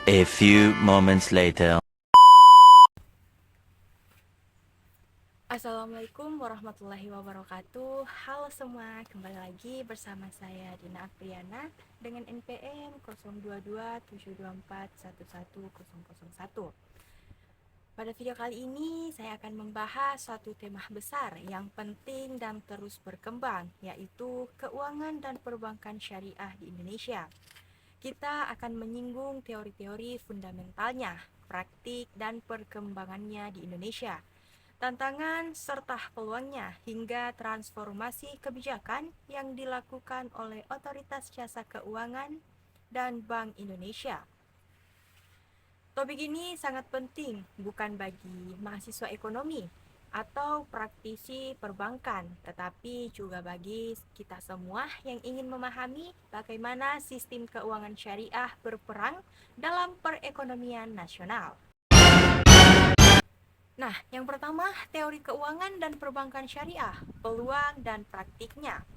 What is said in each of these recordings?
A few moments later. Assalamualaikum warahmatullahi wabarakatuh. Halo semua, kembali lagi bersama saya Dina Apriana dengan NPM 0227241101. Pada video kali ini saya akan membahas suatu tema besar yang penting dan terus berkembang, yaitu keuangan dan perbankan syariah di Indonesia. Kita akan menyinggung teori-teori fundamentalnya, praktik dan perkembangannya di Indonesia, tantangan serta peluangnya hingga transformasi kebijakan yang dilakukan oleh Otoritas Jasa Keuangan dan Bank Indonesia. Topik ini sangat penting bukan bagi mahasiswa ekonomi atau praktisi perbankan, tetapi juga bagi kita semua yang ingin memahami bagaimana sistem keuangan syariah berperan dalam perekonomian nasional. Nah, yang pertama, teori keuangan dan perbankan syariah, peluang dan praktiknya.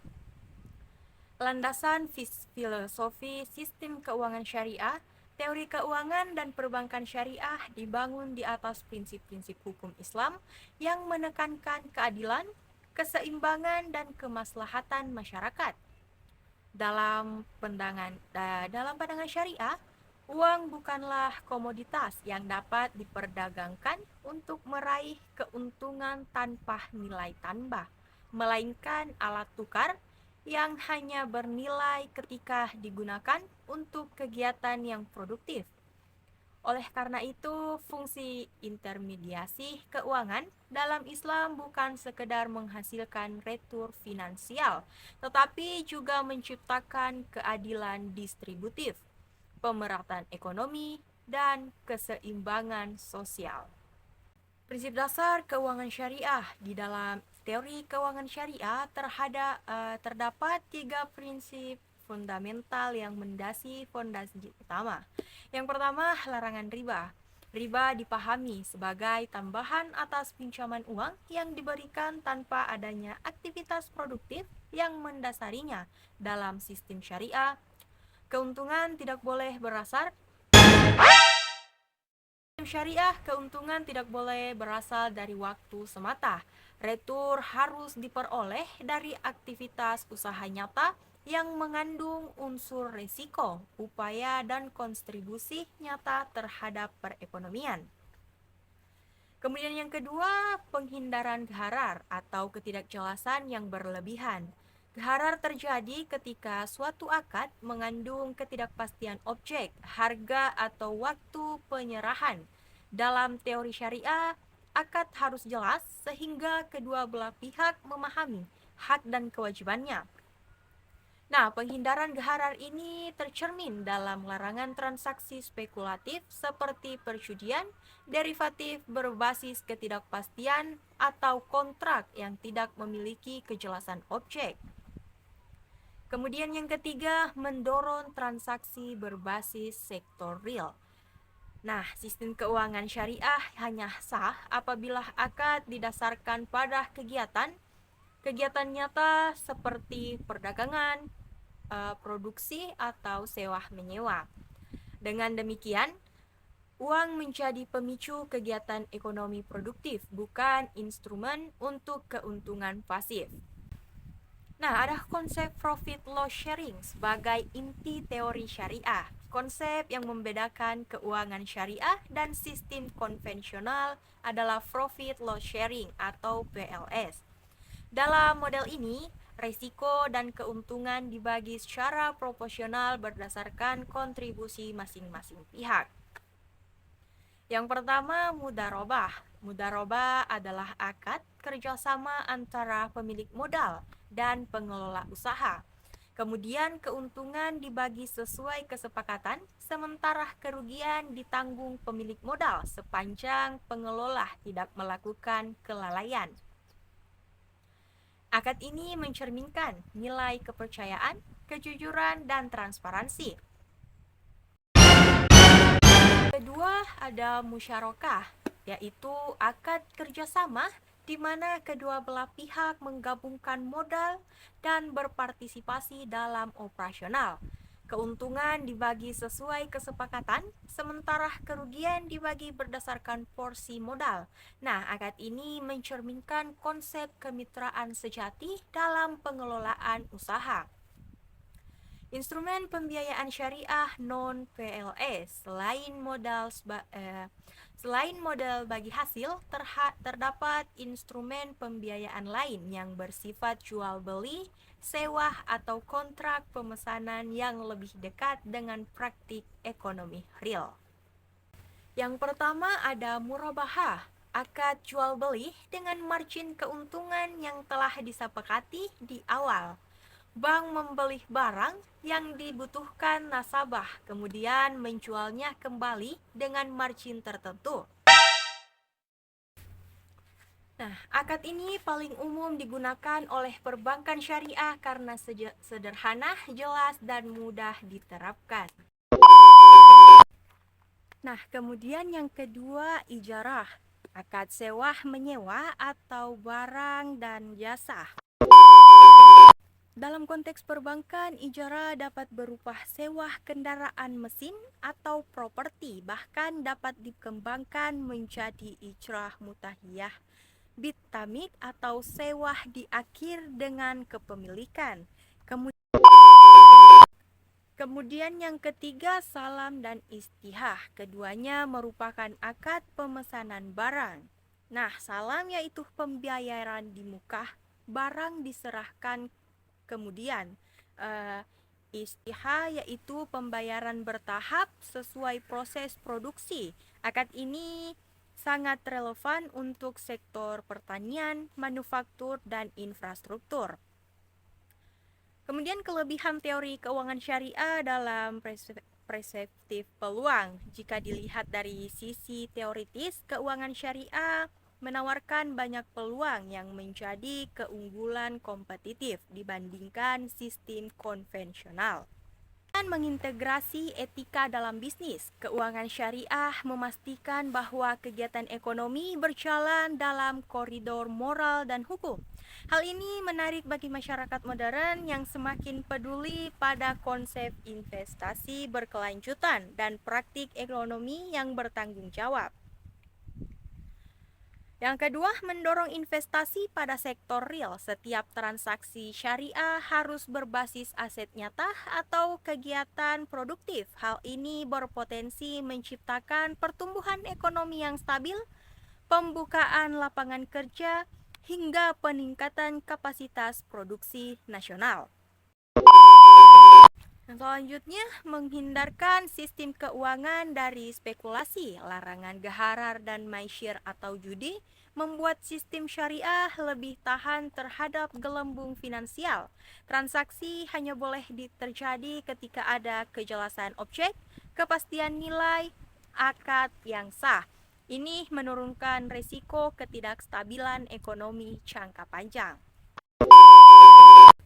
Landasan filosofi sistem keuangan syariah, teori keuangan dan perbankan syariah dibangun di atas prinsip-prinsip hukum Islam yang menekankan keadilan, keseimbangan, dan kemaslahatan masyarakat. Dalam pandangan syariah, uang bukanlah komoditas yang dapat diperdagangkan untuk meraih keuntungan tanpa nilai tambah, melainkan alat tukar yang hanya bernilai ketika digunakan untuk kegiatan yang produktif. Oleh karena itu, fungsi intermediasi keuangan dalam Islam bukan sekedar menghasilkan retur finansial, tetapi juga menciptakan keadilan distributif, pemerataan ekonomi, dan keseimbangan sosial. Prinsip dasar keuangan syariah. Di dalam teori keuangan syariah terdapat 3 prinsip fundamental yang mendasari fondasi utama. Yang pertama, larangan riba. Riba dipahami sebagai tambahan atas pinjaman uang yang diberikan tanpa adanya aktivitas produktif yang mendasarinya. Dalam sistem syariah, keuntungan tidak boleh berasal dari waktu semata. Retur harus diperoleh dari aktivitas usaha nyata yang mengandung unsur risiko, upaya, dan kontribusi nyata terhadap perekonomian. Kemudian yang kedua, penghindaran gharar atau ketidakjelasan yang berlebihan. Gharar terjadi ketika suatu akad mengandung ketidakpastian objek, harga, atau waktu penyerahan. Dalam teori syariah, akad harus jelas sehingga kedua belah pihak memahami hak dan kewajibannya. Nah, penghindaran gharar ini tercermin dalam larangan transaksi spekulatif seperti perjudian, derivatif berbasis ketidakpastian, atau kontrak yang tidak memiliki kejelasan objek. Kemudian yang ketiga, mendorong transaksi berbasis sektor real. Nah, sistem keuangan syariah hanya sah apabila akad didasarkan pada kegiatan nyata seperti perdagangan, produksi, atau sewa-menyewa. Dengan demikian, uang menjadi pemicu kegiatan ekonomi produktif, bukan instrumen untuk keuntungan pasif. Nah, ada konsep profit loss sharing sebagai inti teori syariah. Konsep yang membedakan keuangan syariah dan sistem konvensional adalah profit loss sharing atau PLS. Dalam model ini, risiko dan keuntungan dibagi secara proporsional berdasarkan kontribusi masing-masing pihak. Yang pertama, mudharabah. Mudharabah adalah akad kerjasama antara pemilik modal dan pengelola usaha. Kemudian keuntungan dibagi sesuai kesepakatan, sementara kerugian ditanggung pemilik modal sepanjang pengelola tidak melakukan kelalaian. Akad ini mencerminkan nilai kepercayaan, kejujuran, dan transparansi. Kedua, ada musyarakah, yaitu akad kerjasama di mana kedua belah pihak menggabungkan modal dan berpartisipasi dalam operasional. Keuntungan dibagi sesuai kesepakatan, sementara kerugian dibagi berdasarkan porsi modal. Nah, akad ini mencerminkan konsep kemitraan sejati dalam pengelolaan usaha. Instrumen pembiayaan syariah non-PLS selain modal bagi hasil, terdapat instrumen pembiayaan lain yang bersifat jual beli, sewa atau kontrak pemesanan yang lebih dekat dengan praktik ekonomi real. Yang pertama ada murabahah, akad jual beli dengan margin keuntungan yang telah disepakati di awal. Bank membeli barang yang dibutuhkan nasabah, kemudian menjualnya kembali dengan margin tertentu. Nah, akad ini paling umum digunakan oleh perbankan syariah karena sederhana, jelas, dan mudah diterapkan. Nah, kemudian yang kedua, ijarah, akad sewa menyewa atau barang dan jasa. Dalam konteks perbankan, ijarah dapat berupa sewa kendaraan mesin atau properti, bahkan dapat dikembangkan menjadi ijrah mutahiyah, bitamik atau sewa di akhir dengan kepemilikan. Kemudian yang ketiga, salam dan istihah. Keduanya merupakan akad pemesanan barang. Nah, salam yaitu pembayaran di muka, barang diserahkan kemudian. Istihah yaitu pembayaran bertahap sesuai proses produksi. Akad ini sangat relevan untuk sektor pertanian, manufaktur, dan infrastruktur. Kemudian kelebihan teori keuangan syariah dalam perspektif peluang. Jika dilihat dari sisi teoritis, keuangan syariah menawarkan banyak peluang yang menjadi keunggulan kompetitif dibandingkan sistem konvensional. Dan mengintegrasi etika dalam bisnis, keuangan syariah memastikan bahwa kegiatan ekonomi berjalan dalam koridor moral dan hukum. Hal ini menarik bagi masyarakat modern yang semakin peduli pada konsep investasi berkelanjutan dan praktik ekonomi yang bertanggung jawab. Yang kedua, mendorong investasi pada sektor real. Setiap transaksi syariah harus berbasis aset nyata atau kegiatan produktif. Hal ini berpotensi menciptakan pertumbuhan ekonomi yang stabil, pembukaan lapangan kerja, hingga peningkatan kapasitas produksi nasional. Selanjutnya, menghindarkan sistem keuangan dari spekulasi, larangan gaharar dan maisir atau judi, membuat sistem syariah lebih tahan terhadap gelembung finansial. Transaksi hanya boleh terjadi ketika ada kejelasan objek, kepastian nilai, akad yang sah. Ini menurunkan risiko ketidakstabilan ekonomi jangka panjang.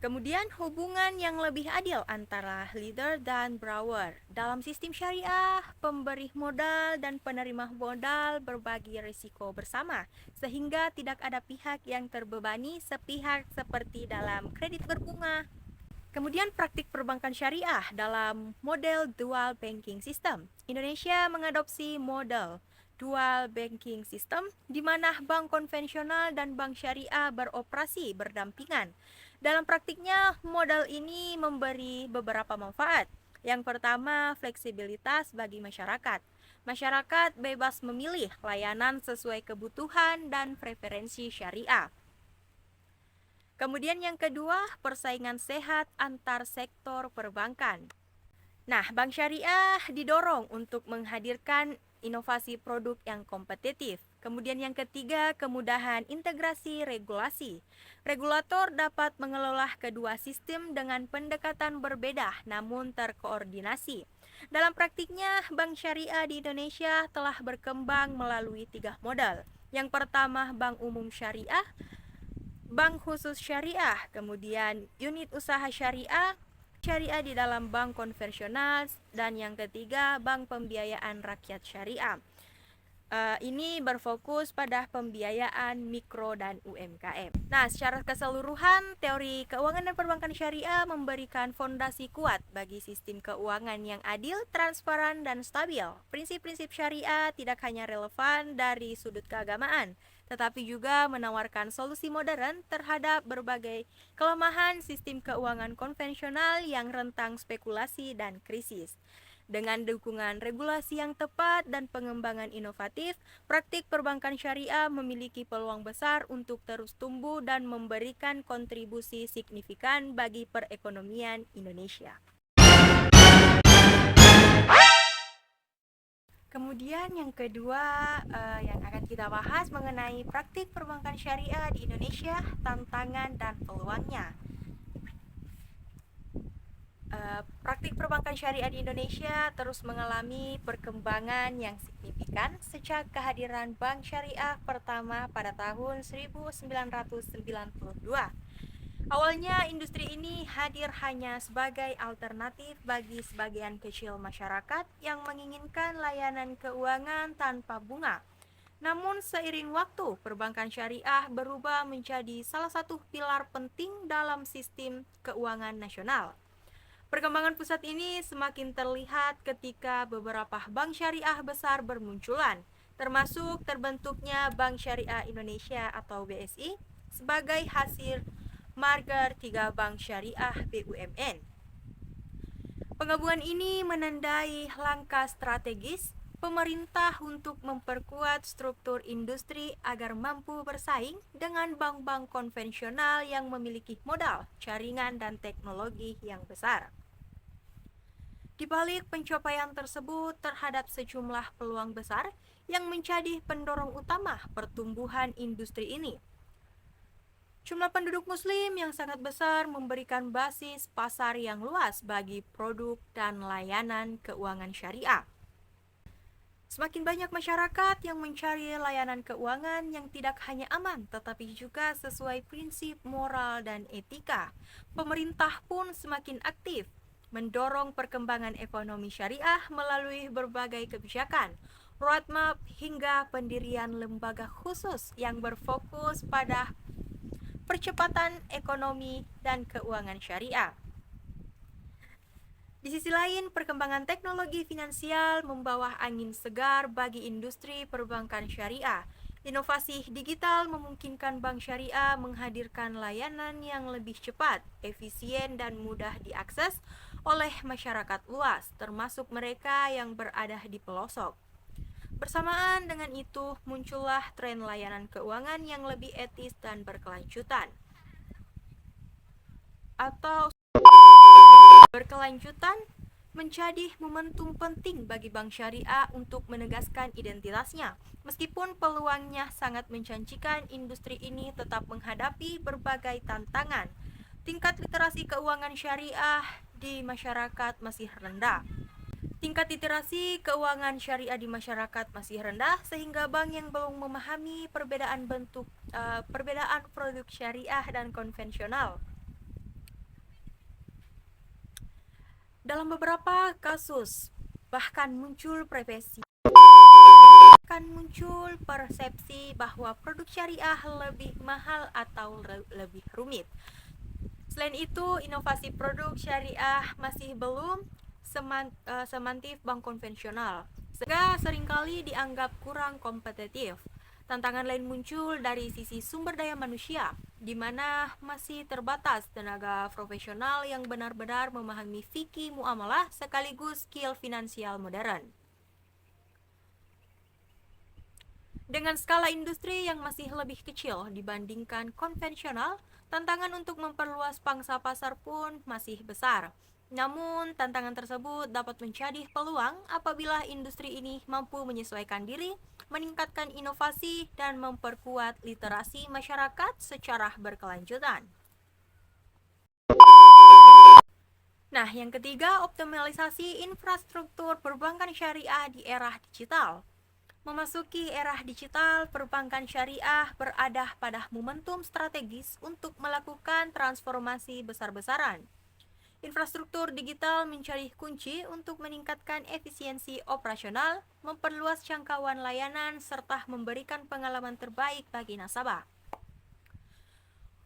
Kemudian hubungan yang lebih adil antara leader dan borrower. Dalam sistem syariah, pemberi modal dan penerima modal berbagi risiko bersama, sehingga tidak ada pihak yang terbebani sepihak seperti dalam kredit berbunga. Kemudian praktik perbankan syariah dalam model dual banking system. Indonesia mengadopsi model dual banking system di mana bank konvensional dan bank syariah beroperasi berdampingan. Dalam praktiknya, modal ini memberi beberapa manfaat. Yang pertama, fleksibilitas bagi masyarakat. Masyarakat bebas memilih layanan sesuai kebutuhan dan preferensi syariah. Kemudian yang kedua, persaingan sehat antar sektor perbankan. Nah, bank syariah didorong untuk menghadirkan inovasi produk yang kompetitif. Kemudian yang ketiga, kemudahan integrasi regulasi. Regulator dapat mengelola kedua sistem dengan pendekatan berbeda namun terkoordinasi. Dalam praktiknya, bank syariah di Indonesia telah berkembang melalui 3 model. Yang pertama, bank umum syariah, bank khusus syariah, kemudian unit usaha syariah di dalam bank konvensional, dan yang ketiga, bank pembiayaan rakyat syariah. Ini berfokus pada pembiayaan mikro dan UMKM. Nah, secara keseluruhan, teori keuangan dan perbankan syariah memberikan fondasi kuat bagi sistem keuangan yang adil, transparan, dan stabil. Prinsip-prinsip syariah tidak hanya relevan dari sudut keagamaan, tetapi juga menawarkan solusi modern terhadap berbagai kelemahan sistem keuangan konvensional yang rentan spekulasi dan krisis. Dengan dukungan regulasi yang tepat dan pengembangan inovatif, praktik perbankan syariah memiliki peluang besar untuk terus tumbuh dan memberikan kontribusi signifikan bagi perekonomian Indonesia. Kemudian yang kedua yang akan kita bahas mengenai praktik perbankan syariah di Indonesia, tantangan dan peluangnya. Praktik perbankan syariah di Indonesia terus mengalami perkembangan yang signifikan sejak kehadiran bank syariah pertama pada tahun 1992. Awalnya industri ini hadir hanya sebagai alternatif bagi sebagian kecil masyarakat yang menginginkan layanan keuangan tanpa bunga. Namun seiring waktu, perbankan syariah berubah menjadi salah satu pilar penting dalam sistem keuangan nasional. Perkembangan pusat ini semakin terlihat ketika beberapa bank syariah besar bermunculan, termasuk terbentuknya Bank Syariah Indonesia atau BSI sebagai hasil merger 3 bank syariah BUMN. Penggabungan ini menandai langkah strategis pemerintah untuk memperkuat struktur industri agar mampu bersaing dengan bank-bank konvensional yang memiliki modal, jaringan, dan teknologi yang besar. Di balik pencapaian tersebut terhadap sejumlah peluang besar yang menjadi pendorong utama pertumbuhan industri ini. Jumlah penduduk muslim yang sangat besar memberikan basis pasar yang luas bagi produk dan layanan keuangan syariah. Semakin banyak masyarakat yang mencari layanan keuangan yang tidak hanya aman tetapi juga sesuai prinsip moral dan etika. Pemerintah pun semakin aktif mendorong perkembangan ekonomi syariah melalui berbagai kebijakan, roadmap hingga pendirian lembaga khusus yang berfokus pada percepatan ekonomi dan keuangan syariah. Di sisi lain, perkembangan teknologi finansial membawa angin segar bagi industri perbankan syariah. Inovasi digital memungkinkan bank syariah menghadirkan layanan yang lebih cepat, efisien, dan mudah diakses oleh masyarakat luas, termasuk mereka yang berada di pelosok. Bersamaan dengan itu, muncullah tren layanan keuangan yang lebih etis dan berkelanjutan. Atau berkelanjutan menjadi momentum penting bagi bank syariah untuk menegaskan identitasnya. Meskipun peluangnya sangat menjanjikan, industri ini tetap menghadapi berbagai tantangan. Tingkat literasi keuangan syariah di masyarakat masih rendah. Tingkat literasi keuangan syariah di masyarakat masih rendah sehingga bank yang belum memahami perbedaan produk syariah dan konvensional. Dalam beberapa kasus bahkan muncul persepsi bahwa produk syariah lebih mahal atau lebih rumit. Selain itu, inovasi produk syariah masih belum semantif bank konvensional, sehingga seringkali dianggap kurang kompetitif. Tantangan lain muncul dari sisi sumber daya manusia, di mana masih terbatas tenaga profesional yang benar-benar memahami fikih muamalah sekaligus skill finansial modern. Dengan skala industri yang masih lebih kecil dibandingkan konvensional, tantangan untuk memperluas pangsa pasar pun masih besar. Namun, tantangan tersebut dapat menjadi peluang apabila industri ini mampu menyesuaikan diri, meningkatkan inovasi, dan memperkuat literasi masyarakat secara berkelanjutan. Nah, yang ketiga, optimalisasi infrastruktur perbankan syariah di era digital. Memasuki era digital, perbankan syariah berada pada momentum strategis untuk melakukan transformasi besar-besaran. Infrastruktur digital menjadi kunci untuk meningkatkan efisiensi operasional, memperluas jangkauan layanan, serta memberikan pengalaman terbaik bagi nasabah.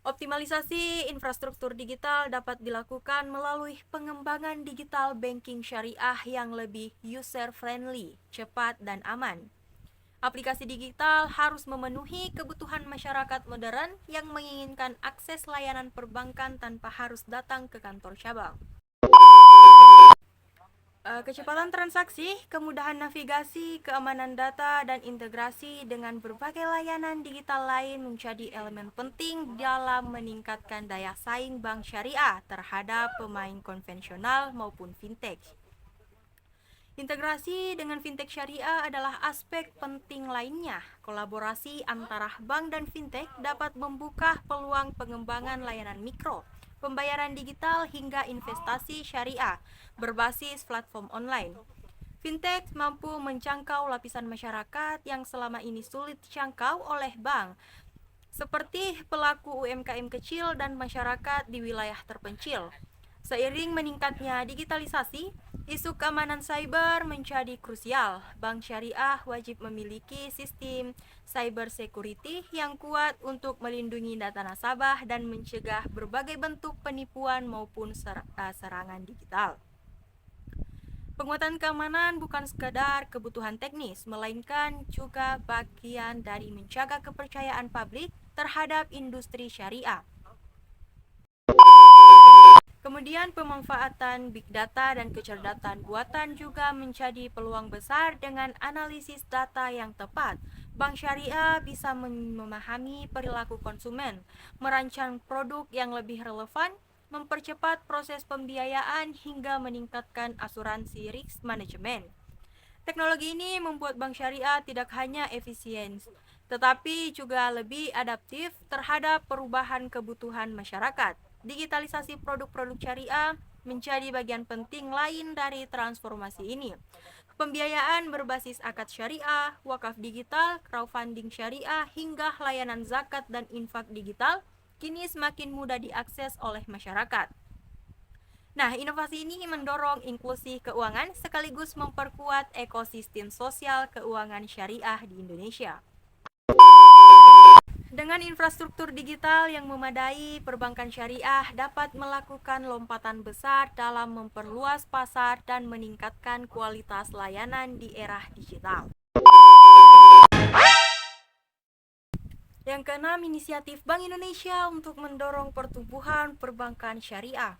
Optimalisasi infrastruktur digital dapat dilakukan melalui pengembangan digital banking syariah yang lebih user-friendly, cepat, dan aman. Aplikasi digital harus memenuhi kebutuhan masyarakat modern yang menginginkan akses layanan perbankan tanpa harus datang ke kantor cabang. Kecepatan transaksi, kemudahan navigasi, keamanan data, dan integrasi dengan berbagai layanan digital lain menjadi elemen penting dalam meningkatkan daya saing bank syariah terhadap pemain konvensional maupun fintech. Integrasi dengan fintech syariah adalah aspek penting lainnya. Kolaborasi antara bank dan fintech dapat membuka peluang pengembangan layanan mikro, pembayaran digital hingga investasi syariah berbasis platform online. Fintech mampu menjangkau lapisan masyarakat yang selama ini sulit dijangkau oleh bank, seperti pelaku UMKM kecil dan masyarakat di wilayah terpencil. Seiring meningkatnya digitalisasi, isu keamanan cyber menjadi krusial. Bank syariah wajib memiliki sistem cyber security yang kuat untuk melindungi data nasabah dan mencegah berbagai bentuk penipuan maupun serangan digital. Penguatan keamanan bukan sekadar kebutuhan teknis, melainkan juga bagian dari menjaga kepercayaan publik terhadap industri syariah. Kemudian pemanfaatan big data dan kecerdasan buatan juga menjadi peluang besar. Dengan analisis data yang tepat, bank syariah bisa memahami perilaku konsumen, merancang produk yang lebih relevan, mempercepat proses pembiayaan hingga meningkatkan asuransi risk management. Teknologi ini membuat bank syariah tidak hanya efisien, tetapi juga lebih adaptif terhadap perubahan kebutuhan masyarakat. Digitalisasi produk-produk syariah menjadi bagian penting lain dari transformasi ini. Pembiayaan berbasis akad syariah, wakaf digital, crowdfunding syariah, hingga layanan zakat dan infak digital kini semakin mudah diakses oleh masyarakat. Nah, inovasi ini mendorong inklusi keuangan sekaligus memperkuat ekosistem sosial keuangan syariah di Indonesia. Dengan infrastruktur digital yang memadai, perbankan syariah dapat melakukan lompatan besar dalam memperluas pasar dan meningkatkan kualitas layanan di era digital. Yang keenam, inisiatif Bank Indonesia untuk mendorong pertumbuhan perbankan syariah.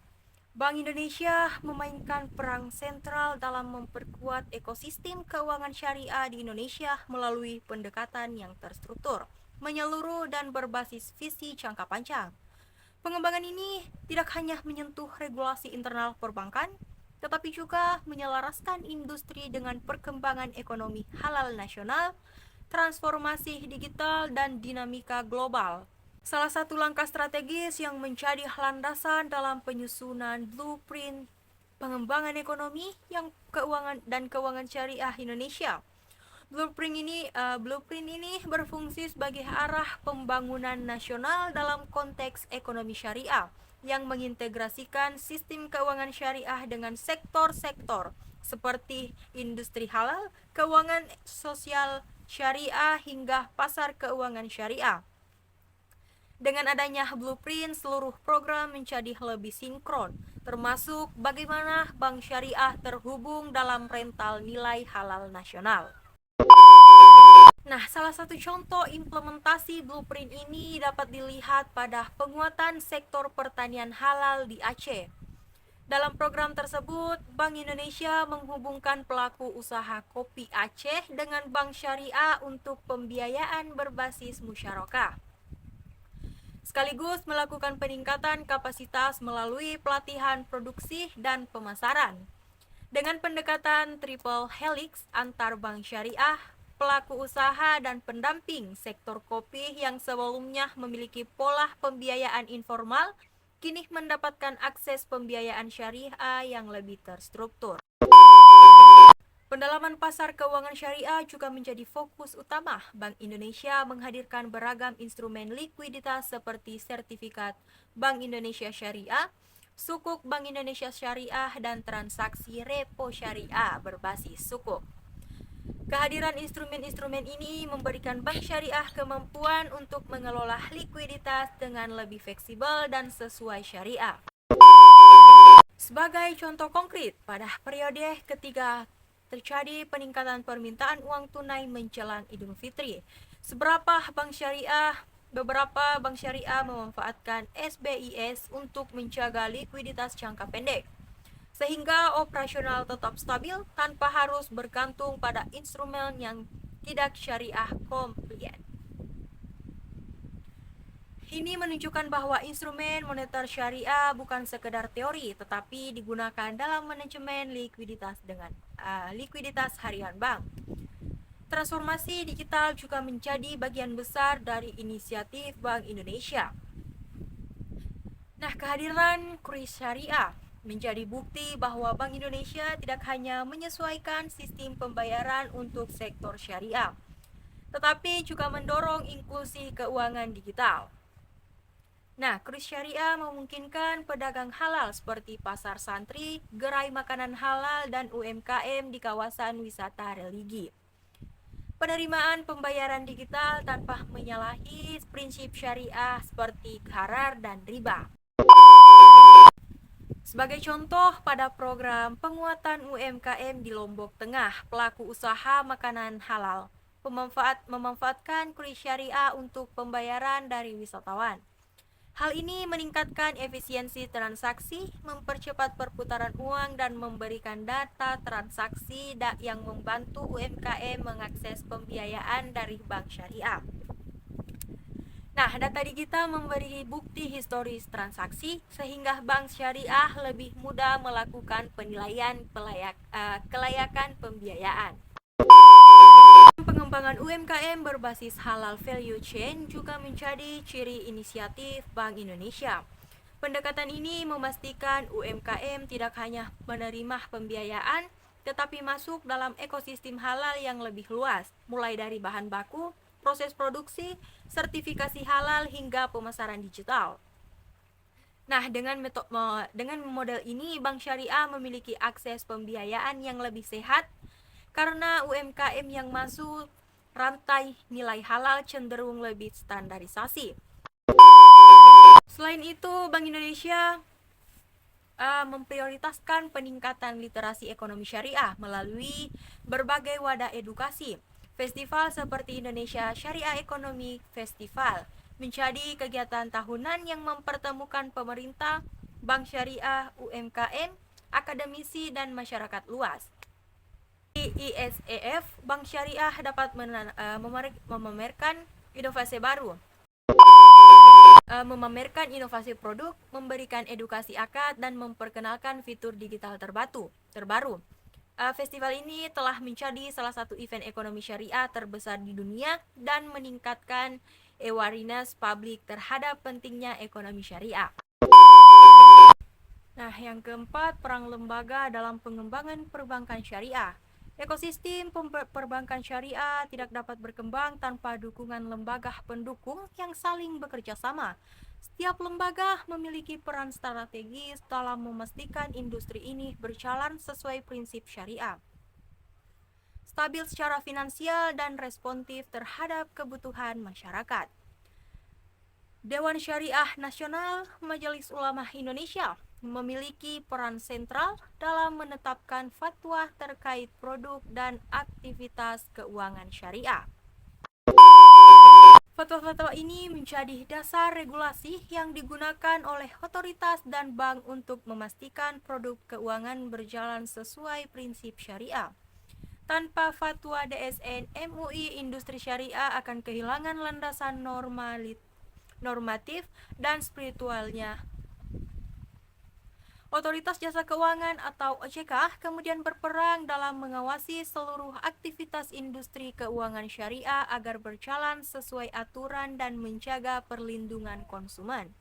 Bank Indonesia memainkan peran sentral dalam memperkuat ekosistem keuangan syariah di Indonesia melalui pendekatan yang terstruktur, menyeluruh, dan berbasis visi jangka panjang. Pengembangan ini tidak hanya menyentuh regulasi internal perbankan, tetapi juga menyelaraskan industri dengan perkembangan ekonomi halal nasional, transformasi digital, dan dinamika global. Salah satu langkah strategis yang menjadi landasan dalam penyusunan blueprint pengembangan ekonomi yang keuangan syariah Indonesia. Blueprint ini berfungsi sebagai arah pembangunan nasional dalam konteks ekonomi syariah yang mengintegrasikan sistem keuangan syariah dengan sektor-sektor seperti industri halal, keuangan sosial syariah, hingga pasar keuangan syariah. Dengan adanya blueprint, seluruh program menjadi lebih sinkron, termasuk bagaimana bank syariah terhubung dalam rental nilai halal nasional. Nah, salah satu contoh implementasi blueprint ini dapat dilihat pada penguatan sektor pertanian halal di Aceh. Dalam program tersebut, Bank Indonesia menghubungkan pelaku usaha kopi Aceh dengan bank syariah untuk pembiayaan berbasis musyarakah, sekaligus melakukan peningkatan kapasitas melalui pelatihan produksi dan pemasaran. Dengan pendekatan triple helix antar bank syariah, pelaku usaha, dan pendamping sektor kopi yang sebelumnya memiliki pola pembiayaan informal, kini mendapatkan akses pembiayaan syariah yang lebih terstruktur. Pendalaman pasar keuangan syariah juga menjadi fokus utama. Bank Indonesia menghadirkan beragam instrumen likuiditas seperti sertifikat Bank Indonesia Syariah, Sukuk Bank Indonesia Syariah dan transaksi repo syariah berbasis sukuk. Kehadiran instrumen-instrumen ini memberikan bank syariah kemampuan untuk mengelola likuiditas dengan lebih fleksibel dan sesuai syariah. Sebagai contoh konkret, pada periode ketiga terjadi peningkatan permintaan uang tunai menjelang Idul Fitri. Beberapa bank syariah memanfaatkan SBIS untuk menjaga likuiditas jangka pendek, sehingga operasional tetap stabil tanpa harus bergantung pada instrumen yang tidak syariah komplian. Ini menunjukkan bahwa instrumen moneter syariah bukan sekedar teori, tetapi digunakan dalam manajemen likuiditas likuiditas harian bank. Transformasi digital juga menjadi bagian besar dari inisiatif Bank Indonesia. Nah, kehadiran kris syariah menjadi bukti bahwa Bank Indonesia tidak hanya menyesuaikan sistem pembayaran untuk sektor syariah, tetapi juga mendorong inklusi keuangan digital. Nah, kris syariah memungkinkan pedagang halal seperti pasar santri, gerai makanan halal, dan UMKM di kawasan wisata religi. Penerimaan pembayaran digital tanpa menyalahi prinsip syariah seperti gharar dan riba. Sebagai contoh, pada program penguatan UMKM di Lombok Tengah, pelaku usaha makanan halal memanfaatkan kris syariah untuk pembayaran dari wisatawan. Hal ini meningkatkan efisiensi transaksi, mempercepat perputaran uang, dan memberikan data transaksi yang membantu UMKM mengakses pembiayaan dari bank syariah. Nah, data digital memberi bukti historis transaksi sehingga bank syariah lebih mudah melakukan penilaian kelayakan pembiayaan. Pengembangan UMKM berbasis halal value chain juga menjadi ciri inisiatif Bank Indonesia. Pendekatan ini memastikan UMKM tidak hanya menerima pembiayaan, tetapi masuk dalam ekosistem halal yang lebih luas, mulai dari bahan baku, proses produksi, sertifikasi halal, hingga pemasaran digital. Nah, dengan model ini, Bank Syariah memiliki akses pembiayaan yang lebih sehat karena UMKM yang masuk rantai nilai halal cenderung lebih standarisasi. Selain itu, Bank Indonesia memprioritaskan peningkatan literasi ekonomi syariah melalui berbagai wadah edukasi. Festival seperti Indonesia Syariah Economy Festival menjadi kegiatan tahunan yang mempertemukan pemerintah, bank syariah, UMKM, akademisi, dan masyarakat luas. Di ISEF, bank syariah dapat memamerkan inovasi baru, memamerkan inovasi produk, memberikan edukasi akad, dan memperkenalkan fitur digital terbaru. Festival ini telah menjadi salah satu event ekonomi syariah terbesar di dunia dan meningkatkan awareness publik terhadap pentingnya ekonomi syariah. Nah, yang keempat, peran lembaga dalam pengembangan perbankan syariah. Ekosistem perbankan syariah tidak dapat berkembang tanpa dukungan lembaga pendukung yang saling bekerja sama. Setiap lembaga memiliki peran strategis dalam memastikan industri ini berjalan sesuai prinsip syariah, stabil secara finansial, dan responsif terhadap kebutuhan masyarakat. Dewan Syariah Nasional Majelis Ulama Indonesia memiliki peran sentral dalam menetapkan fatwa terkait produk dan aktivitas keuangan syariah. Fatwa-fatwa ini menjadi dasar regulasi yang digunakan oleh otoritas dan bank untuk memastikan produk keuangan berjalan sesuai prinsip syariah. Tanpa fatwa DSN, MUI industri syariah akan kehilangan landasan normatif dan spiritualnya. Otoritas Jasa Keuangan atau OJK kemudian berperan dalam mengawasi seluruh aktivitas industri keuangan syariah agar berjalan sesuai aturan dan menjaga perlindungan konsumen.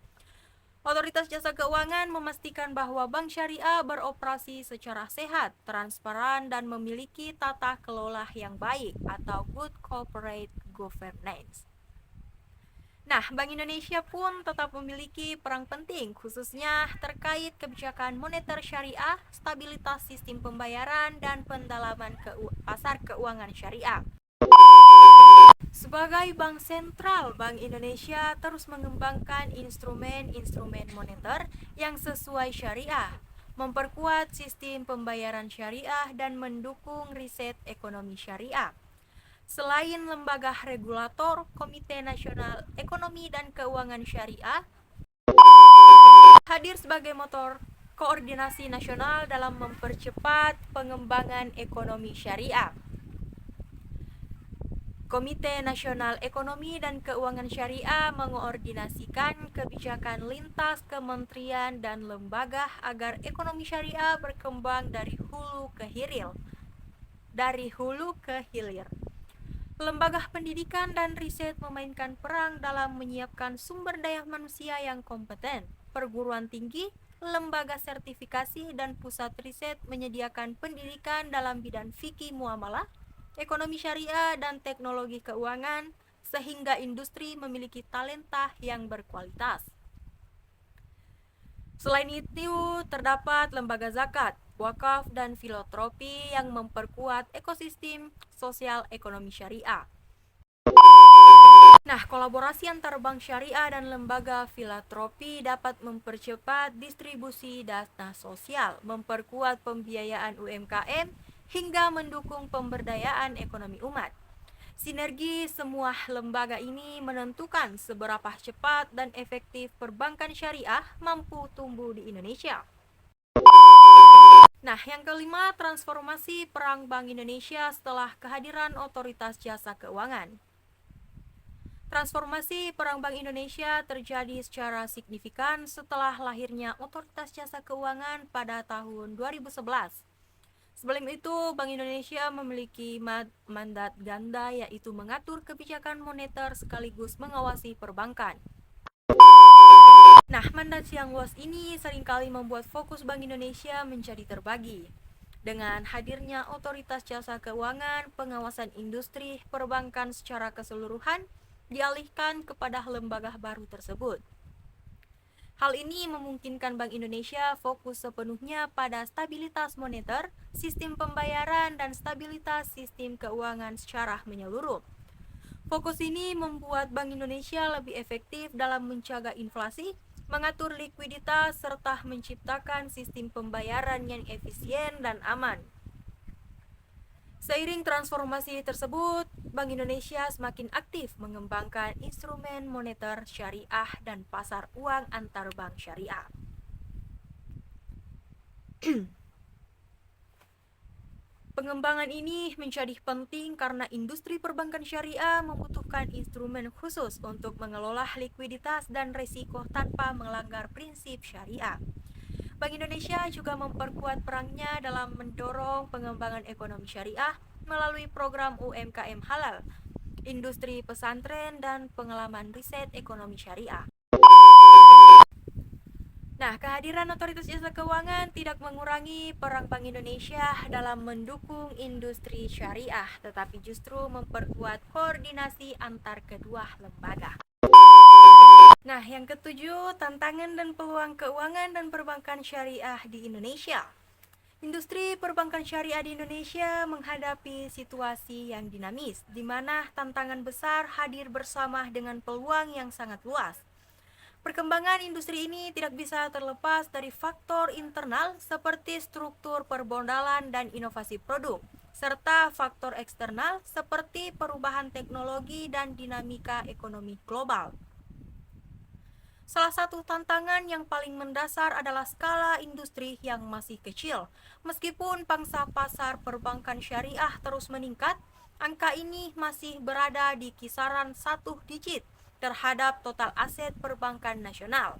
Otoritas Jasa Keuangan memastikan bahwa bank syariah beroperasi secara sehat, transparan, dan memiliki tata kelola yang baik atau good corporate governance. Nah, Bank Indonesia pun tetap memiliki peran penting, khususnya terkait kebijakan moneter syariah, stabilitas sistem pembayaran, dan pendalaman pasar keuangan syariah. Sebagai bank sentral, Bank Indonesia terus mengembangkan instrumen-instrumen moneter yang sesuai syariah, memperkuat sistem pembayaran syariah, dan mendukung riset ekonomi syariah. Selain lembaga regulator, Komite Nasional Ekonomi dan Keuangan Syariah hadir sebagai motor koordinasi nasional dalam mempercepat pengembangan ekonomi syariah. Komite Nasional Ekonomi dan Keuangan Syariah mengoordinasikan kebijakan lintas kementerian dan lembaga agar ekonomi syariah berkembang dari hulu ke hilir. Lembaga pendidikan dan riset memainkan peran dalam menyiapkan sumber daya manusia yang kompeten. Perguruan tinggi, lembaga sertifikasi, dan pusat riset menyediakan pendidikan dalam bidang fikih muamalah, ekonomi syariah, dan teknologi keuangan, sehingga industri memiliki talenta yang berkualitas. Selain itu, terdapat lembaga zakat, wakaf, dan filantropi yang memperkuat ekosistem sosial ekonomi syariah. Nah, kolaborasi antar bank syariah dan lembaga filantropi dapat mempercepat distribusi dana sosial, memperkuat pembiayaan UMKM, hingga mendukung pemberdayaan ekonomi umat. Sinergi semua lembaga ini menentukan seberapa cepat dan efektif perbankan syariah mampu tumbuh di Indonesia. Nah, yang kelima, transformasi peran Bank Indonesia setelah kehadiran Otoritas Jasa Keuangan. Transformasi peran Bank Indonesia terjadi secara signifikan setelah lahirnya Otoritas Jasa Keuangan pada tahun 2011. Sebelum itu, Bank Indonesia memiliki mandat ganda, yaitu mengatur kebijakan moneter sekaligus mengawasi perbankan. Nah, mandat yang luas ini seringkali membuat fokus Bank Indonesia menjadi terbagi. Dengan hadirnya Otoritas Jasa Keuangan, pengawasan industri perbankan secara keseluruhan dialihkan kepada lembaga baru tersebut. Hal ini memungkinkan Bank Indonesia fokus sepenuhnya pada stabilitas moneter, sistem pembayaran, dan stabilitas sistem keuangan secara menyeluruh. Fokus ini membuat Bank Indonesia lebih efektif dalam mencegah inflasi, mengatur likuiditas, serta menciptakan sistem pembayaran yang efisien dan aman. Seiring transformasi tersebut, Bank Indonesia semakin aktif mengembangkan instrumen moneter syariah dan pasar uang antar bank syariah. Pengembangan ini menjadi penting karena industri perbankan syariah membutuhkan instrumen khusus untuk mengelola likuiditas dan risiko tanpa melanggar prinsip syariah. Bank Indonesia juga memperkuat perannya dalam mendorong pengembangan ekonomi syariah melalui program UMKM halal, industri pesantren, dan pengalaman riset ekonomi syariah. Nah, kehadiran Otoritas Jasa Keuangan tidak mengurangi peran Bank Indonesia dalam mendukung industri syariah, tetapi justru memperkuat koordinasi antar kedua lembaga. Nah, yang ketujuh, tantangan dan peluang keuangan dan perbankan syariah di Indonesia. Industri perbankan syariah di Indonesia menghadapi situasi yang dinamis, di mana tantangan besar hadir bersama dengan peluang yang sangat luas. Perkembangan industri ini tidak bisa terlepas dari faktor internal seperti struktur permodalan dan inovasi produk, serta faktor eksternal seperti perubahan teknologi dan dinamika ekonomi global. Salah satu tantangan yang paling mendasar adalah skala industri yang masih kecil. Meskipun pangsa pasar perbankan syariah terus meningkat, angka ini masih berada di kisaran 1 digit terhadap total aset perbankan nasional.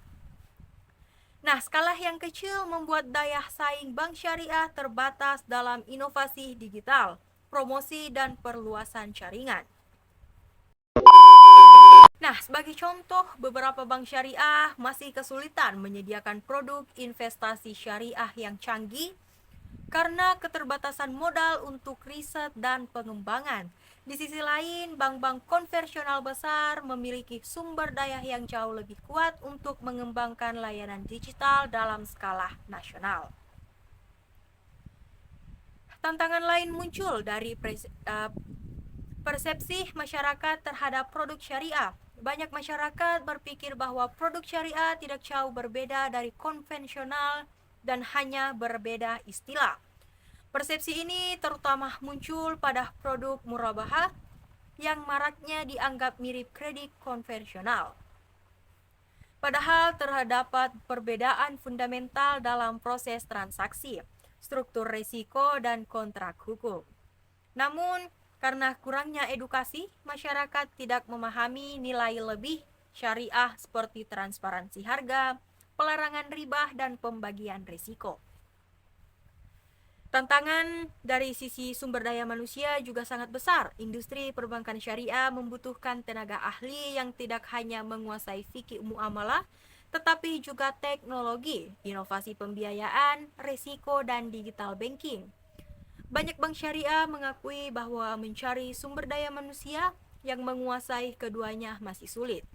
Nah, skala yang kecil membuat daya saing bank syariah terbatas dalam inovasi digital, promosi, dan perluasan jaringan. Nah, sebagai contoh, beberapa bank syariah masih kesulitan menyediakan produk investasi syariah yang canggih karena keterbatasan modal untuk riset dan pengembangan. Di sisi lain, bank-bank konvensional besar memiliki sumber daya yang jauh lebih kuat untuk mengembangkan layanan digital dalam skala nasional. Tantangan lain muncul dari persepsi masyarakat terhadap produk syariah. Banyak masyarakat berpikir bahwa produk syariah tidak jauh berbeda dari konvensional dan hanya berbeda istilah. Persepsi ini terutama muncul pada produk murabahah yang maraknya dianggap mirip kredit konvensional. Padahal terdapat perbedaan fundamental dalam proses transaksi, struktur risiko, dan kontrak hukum. Namun, karena kurangnya edukasi, masyarakat tidak memahami nilai lebih syariah seperti transparansi harga, pelarangan riba, dan pembagian risiko. Tantangan dari sisi sumber daya manusia juga sangat besar. Industri perbankan syariah membutuhkan tenaga ahli yang tidak hanya menguasai fikih muamalah, tetapi juga teknologi, inovasi pembiayaan, risiko, dan digital banking. Banyak bank syariah mengakui bahwa mencari sumber daya manusia yang menguasai keduanya masih sulit.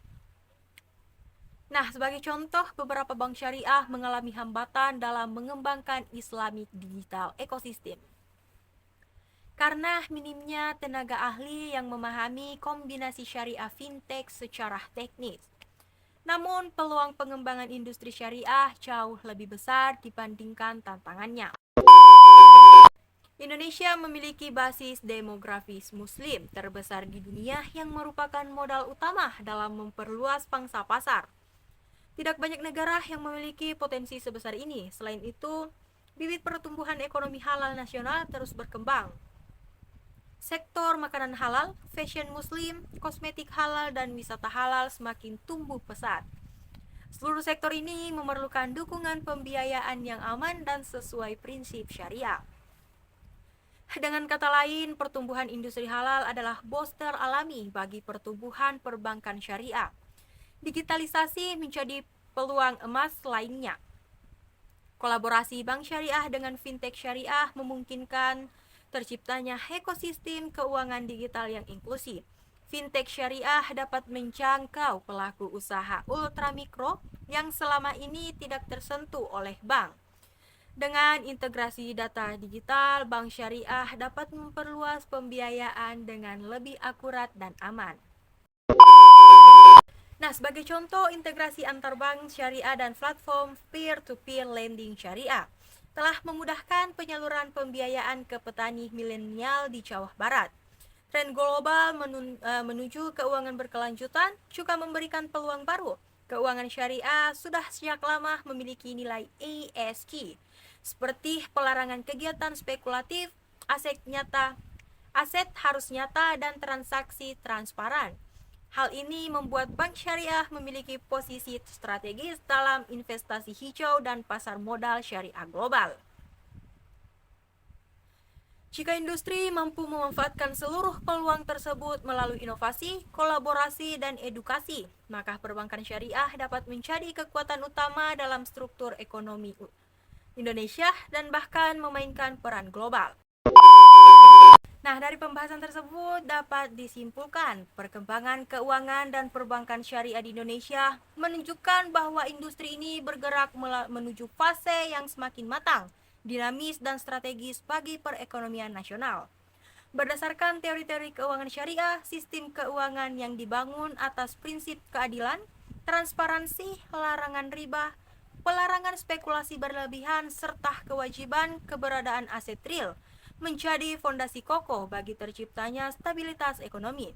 Nah, sebagai contoh, beberapa bank syariah mengalami hambatan dalam mengembangkan Islamic Digital Ecosystem. Karena minimnya tenaga ahli yang memahami kombinasi syariah fintech secara teknis. Namun, peluang pengembangan industri syariah jauh lebih besar dibandingkan tantangannya. Indonesia memiliki basis demografis muslim terbesar di dunia yang merupakan modal utama dalam memperluas pangsa pasar. Tidak banyak negara yang memiliki potensi sebesar ini. Selain itu, bibit pertumbuhan ekonomi halal nasional terus berkembang. Sektor makanan halal, fashion muslim, kosmetik halal, dan wisata halal semakin tumbuh pesat. Seluruh sektor ini memerlukan dukungan pembiayaan yang aman dan sesuai prinsip syariah. Dengan kata lain, pertumbuhan industri halal adalah booster alami bagi pertumbuhan perbankan syariah. Digitalisasi menjadi peluang emas lainnya. Kolaborasi bank syariah dengan fintech syariah memungkinkan terciptanya ekosistem keuangan digital yang inklusif. Fintech syariah dapat menjangkau pelaku usaha ultramikro yang selama ini tidak tersentuh oleh bank. Dengan integrasi data digital, bank syariah dapat memperluas pembiayaan dengan lebih akurat dan aman. Nah, sebagai contoh integrasi antar bank syariah dan platform peer-to-peer lending syariah telah memudahkan penyaluran pembiayaan ke petani milenial di Jawa Barat. Tren global menuju keuangan berkelanjutan juga memberikan peluang baru. Keuangan syariah sudah sejak lama memiliki nilai ESG, seperti pelarangan kegiatan spekulatif, aset harus nyata, dan transaksi transparan. Hal ini membuat bank syariah memiliki posisi strategis dalam investasi hijau dan pasar modal syariah global. Jika industri mampu memanfaatkan seluruh peluang tersebut melalui inovasi, kolaborasi, dan edukasi, maka perbankan syariah dapat menjadi kekuatan utama dalam struktur ekonomi Indonesia dan bahkan memainkan peran global. Nah, dari pembahasan tersebut dapat disimpulkan perkembangan keuangan dan perbankan syariah di Indonesia menunjukkan bahwa industri ini bergerak menuju fase yang semakin matang, dinamis, dan strategis bagi perekonomian nasional. Berdasarkan teori-teori keuangan syariah, sistem keuangan yang dibangun atas prinsip keadilan, transparansi, larangan riba, pelarangan spekulasi berlebihan, serta kewajiban keberadaan aset real menjadi fondasi kokoh bagi terciptanya stabilitas ekonomi.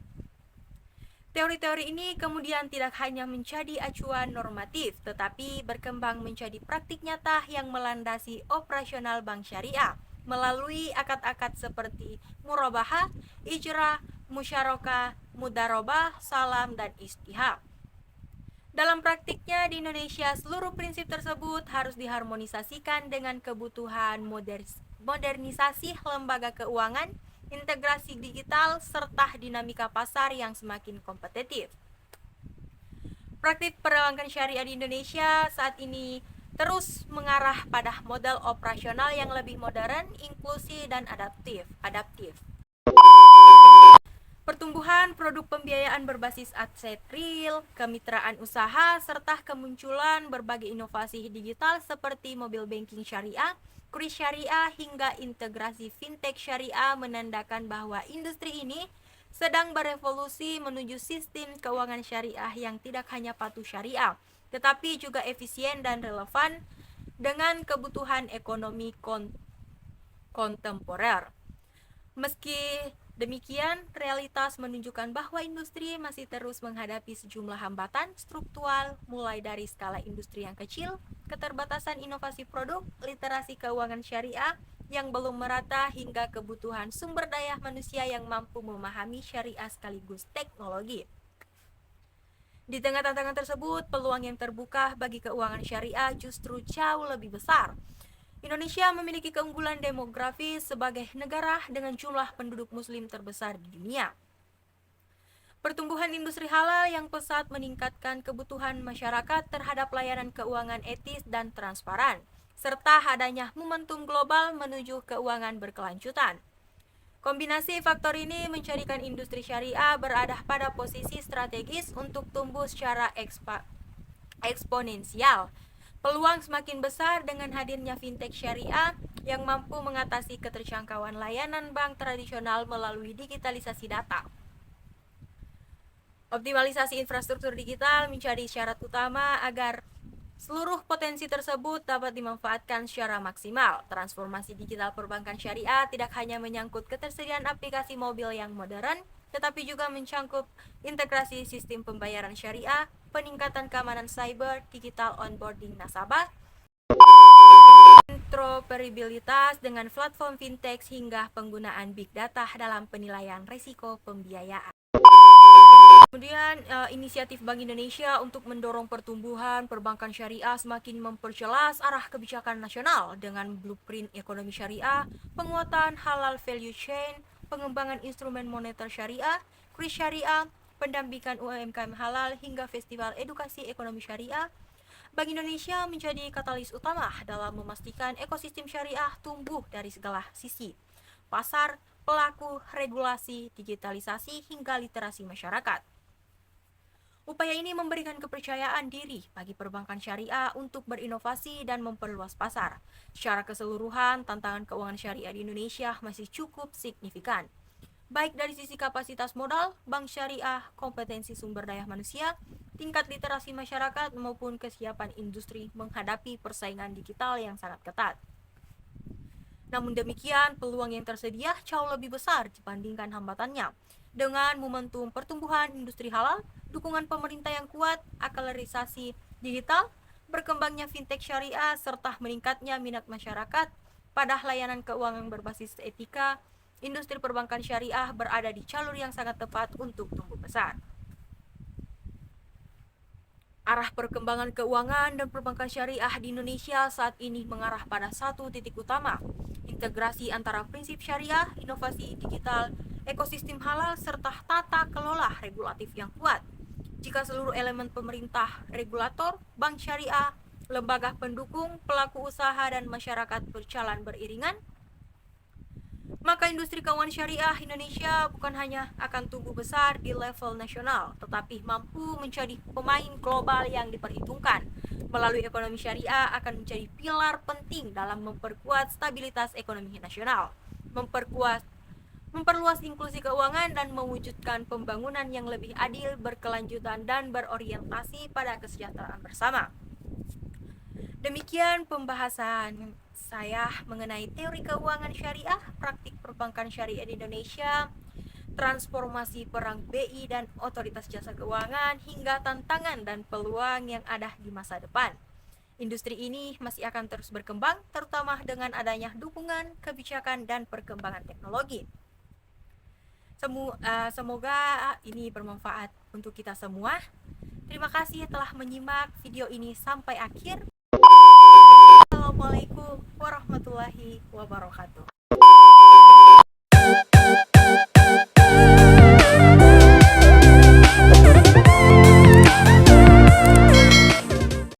Teori-teori ini kemudian tidak hanya menjadi acuan normatif, tetapi berkembang menjadi praktik nyata yang melandasi operasional bank syariah melalui akad-akad seperti murabahah, ijrah, musyarakah, mudarobah, salam, dan istihab. Dalam praktiknya di Indonesia, seluruh prinsip tersebut harus diharmonisasikan dengan kebutuhan modernisasi lembaga keuangan, integrasi digital, serta dinamika pasar yang semakin kompetitif. Praktik perbankan syariah di Indonesia saat ini terus mengarah pada model operasional yang lebih modern, inklusif, dan adaptif. Pertumbuhan produk pembiayaan berbasis aset real, kemitraan usaha, serta kemunculan berbagai inovasi digital seperti mobil banking syariah, kris syariah, hingga integrasi fintech syariah menandakan bahwa industri ini sedang berevolusi menuju sistem keuangan syariah yang tidak hanya patuh syariah, tetapi juga efisien dan relevan dengan kebutuhan ekonomi kontemporer. Meski demikian, realitas menunjukkan bahwa industri masih terus menghadapi sejumlah hambatan struktural, mulai dari skala industri yang kecil, keterbatasan inovasi produk, literasi keuangan syariah yang belum merata, hingga kebutuhan sumber daya manusia yang mampu memahami syariah sekaligus teknologi. Di tengah tantangan tersebut, peluang yang terbuka bagi keuangan syariah justru jauh lebih besar. Indonesia memiliki keunggulan demografis sebagai negara dengan jumlah penduduk muslim terbesar di dunia. Pertumbuhan industri halal yang pesat meningkatkan kebutuhan masyarakat terhadap layanan keuangan etis dan transparan, serta adanya momentum global menuju keuangan berkelanjutan. Kombinasi faktor ini menjadikan industri syariah berada pada posisi strategis untuk tumbuh secara eksponensial. Peluang semakin besar dengan hadirnya fintech syariah yang mampu mengatasi keterjangkauan layanan bank tradisional melalui digitalisasi data. Optimalisasi infrastruktur digital menjadi syarat utama agar seluruh potensi tersebut dapat dimanfaatkan secara maksimal. Transformasi digital perbankan syariah tidak hanya menyangkut ketersediaan aplikasi mobil yang modern, tetapi juga mencangkup integrasi sistem pembayaran syariah, peningkatan keamanan cyber, digital onboarding nasabah, interoperabilitas dengan platform fintech, hingga penggunaan big data dalam penilaian risiko pembiayaan. Kemudian inisiatif Bank Indonesia untuk mendorong pertumbuhan perbankan syariah semakin memperjelas arah kebijakan nasional dengan blueprint ekonomi syariah, penguatan halal value chain, pengembangan instrumen moneter syariah, kris syariah, pendampingan UMKM halal, hingga festival edukasi ekonomi syariah. Bank Indonesia menjadi katalis utama dalam memastikan ekosistem syariah tumbuh dari segala sisi: pasar, pelaku, regulasi, digitalisasi, hingga literasi masyarakat. Upaya ini memberikan kepercayaan diri bagi perbankan syariah untuk berinovasi dan memperluas pasar. Secara keseluruhan, tantangan keuangan syariah di Indonesia masih cukup signifikan, baik dari sisi kapasitas modal, bank syariah, kompetensi sumber daya manusia, tingkat literasi masyarakat, maupun kesiapan industri menghadapi persaingan digital yang sangat ketat. Namun demikian, peluang yang tersedia jauh lebih besar dibandingkan hambatannya. Dengan momentum pertumbuhan industri halal, dukungan pemerintah yang kuat, akselerasi digital, berkembangnya fintech syariah, serta meningkatnya minat masyarakat pada layanan keuangan berbasis etika, industri perbankan syariah berada di jalur yang sangat tepat untuk tumbuh besar. Arah perkembangan keuangan dan perbankan syariah di Indonesia saat ini mengarah pada satu titik utama: integrasi antara prinsip syariah, inovasi digital, ekosistem halal, serta tata kelola regulatif yang kuat. Jika seluruh elemen pemerintah, regulator, bank syariah, lembaga pendukung, pelaku usaha, dan masyarakat berjalan beriringan, maka industri keuangan syariah Indonesia bukan hanya akan tumbuh besar di level nasional, tetapi mampu menjadi pemain global yang diperhitungkan. Melalui ekonomi syariah akan menjadi pilar penting dalam memperkuat stabilitas ekonomi nasional, memperluas inklusi keuangan, dan mewujudkan pembangunan yang lebih adil, berkelanjutan, dan berorientasi pada kesejahteraan bersama. Demikian pembahasan saya mengenai teori keuangan syariah, praktik perbankan syariah di Indonesia, transformasi peran BI dan otoritas jasa keuangan, hingga tantangan dan peluang yang ada di masa depan. Industri ini masih akan terus berkembang, terutama dengan adanya dukungan, kebijakan, dan perkembangan teknologi. Semoga ini bermanfaat untuk kita semua. Terima kasih telah menyimak video ini sampai akhir. Assalamualaikum warahmatullahi wabarakatuh.